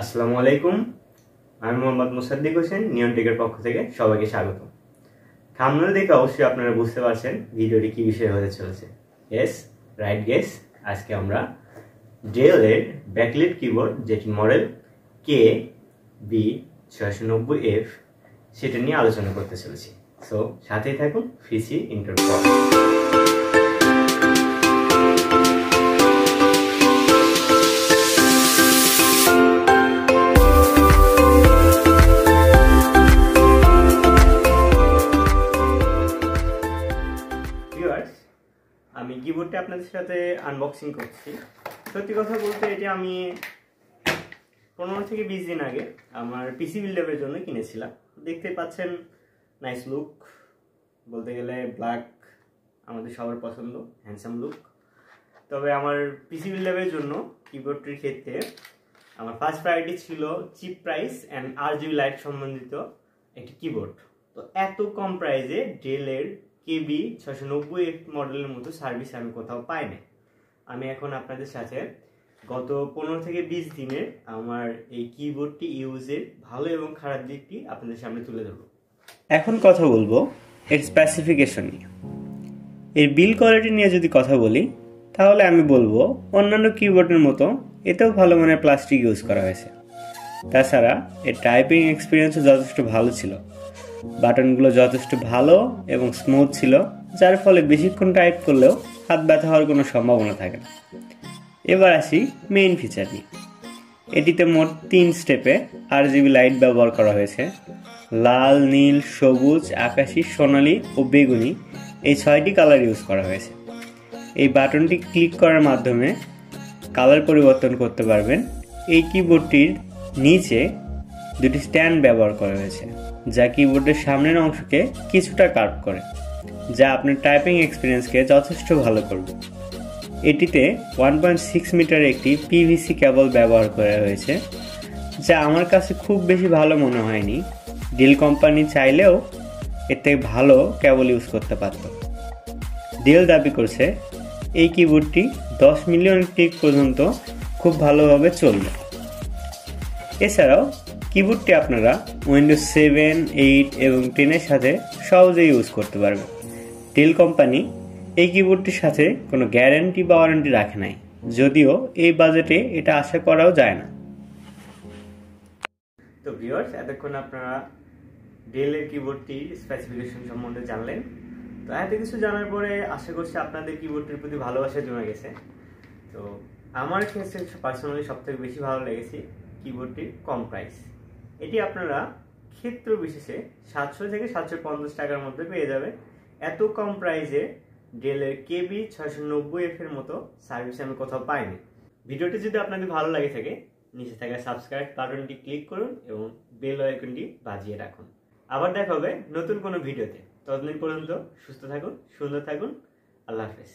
আসসালামু আলাইকুম। আমি মোহাম্মদ মুসাদ্দিক হোসেন, নিয়ন টেকের পক্ষ থেকে সবাইকে স্বাগত। থাম্বনেল দেখে অবশ্যই আপনারা বুঝতে পারছেন ভিডিওটি কি বিষয়ে হতে চলেছে। Yes, right guess. আজকে আমরা ডেল এর ব্যাকলাইট কিবোর্ড, যেটি মডেল KB690F, সেটা নিয়ে আলোচনা করতে চলেছি। সো সাথেই থাকুন, ফিসি ইন্টার। আমি কিবোর্ডটা আপনাদের সাথে আনবক্সিং করছি। সত্যি কথা বলতে এটি আমি 15 থেকে 20 দিন আগে আমার পিসি বিল্ডারের জন্য কিনেছিলাম। দেখতে পাচ্ছেন, নাইস লুক, বলতে গেলে ব্ল্যাক আমাদের সবার পছন্দ, হ্যান্ডসাম লুক। তবে আমার পিসি বিল্ডারের জন্য কিবোর্ডটির ক্ষেত্রে আমার ফার্স্ট প্রায়োরিটি ছিল chip price and RGB light সম্বন্ধিত একটি কিবোর্ড। তো এত কম প্রাইসে ডেলের KB690F মডেলের মতো সার্ভিস আমি কোথাও পাই না। আমি এখন আপনাদের সাথে গত 15 থেকে 20 দিনের আমার এই কিবোর্ডটি ইউজের ভালো এবং খারাপ দিকটি আপনাদের সামনে তুলে ধরব। এখন কথা বলবো এর স্পেসিফিকেশন নিয়ে। এর বিল কোয়ালিটি নিয়ে যদি কথা বলি, তাহলে আমি বলবো অন্যান্য কিবোর্ডের মতো এতেও ভালো মানের প্লাস্টিক ইউজ করা হয়েছে। তাছাড়া এর টাইপিং এক্সপিরিয়েন্সও যথেষ্ট ভালো ছিল। বাটনগুলো যথেষ্ট ভালো এবং স্মুথ ছিল, যার ফলে বেশিক্ষণ টাইপ করলেও হাত ব্যথা হওয়ার কোনো সম্ভাবনা থাকে না। এবার আসি মেইন ফিচার নিয়ে। এটিতে মোট 3 স্টেপে RGB লাইট ব্যবহার করা হয়েছে। লাল, নীল, সবুজ, আকাশী, সোনালী ও বেগুনি, এই 6টি কালার ইউজ করা হয়েছে। এই বাটনটি ক্লিক করার মাধ্যমে কালার পরিবর্তন করতে পারবেন। এই কিবোর্ডটির নিচে 2টি স্ট্যান্ড ব্যবহার করা হয়েছে, যা কিবোর্ডের সামনের অংশকে কিছুটা কার্ভ করে, যা আপনার টাইপিং এক্সপিরিয়েন্সকে যথেষ্ট ভালো করবে। এটিতে 1.6 মিটার একটি PVC কেবল ব্যবহার করা হয়েছে, যা আমার কাছে খুব বেশি ভালো মনে হয়নি। ডেল কোম্পানি চাইলেও এর থেকে ভালো কেবল ইউজ করতে পারত। ডেল দাবি করছে এই কিবোর্ডটি 10 মিলিয়ন ক্লিক পর্যন্ত খুব ভালোভাবে চলবে। এছাড়াও কিবোর্ডটি আপনারা উইন্ডোজ 7, 8 এবং 10 এর সাথে সহজেই ইউজ করতে পারবেন। ডেল কোম্পানি এই কিবোর্ডটির সাথে কোনো গ্যারান্টি বা ওয়ারেন্টি রাখে নাই, যদিও এই বাজেটে এটা আশা করাও যায় না। তো ভিউয়ার্স, এতক্ষণ আপনারা ডেলের কিবোর্ডটির স্পেসিফিকেশন সম্বন্ধে জানলেন। তো এত কিছু জানার পরে আশা করছি আপনাদের কিবোর্ডটির প্রতি ভালোবাসা জমে গেছে। তো আমার ক্ষেত্রে পার্সোনালি সবথেকে বেশি ভালো লেগেছে কিবোর্ডটির কম প্রাইস। এটি আপনারা ক্ষেত্র বিশেষে 700 থেকে 750 টাকার মধ্যে পেয়ে যাবেন। এত কম প্রাইসে ডেলের KB690F এর মতো সার্ভিস আমি কোথাও পাইনি। ভিডিওটি যদি আপনাদের ভালো লাগে থাকে, নিচে থাকা সাবস্ক্রাইব বাটনটি ক্লিক করুন এবং বেল আইকনটি বাজিয়ে রাখুন। আবার দেখা হবে নতুন কোনো ভিডিওতে। ততদিন পর্যন্ত সুস্থ থাকুন, সুন্দর থাকুন। আল্লাহ হাফেজ।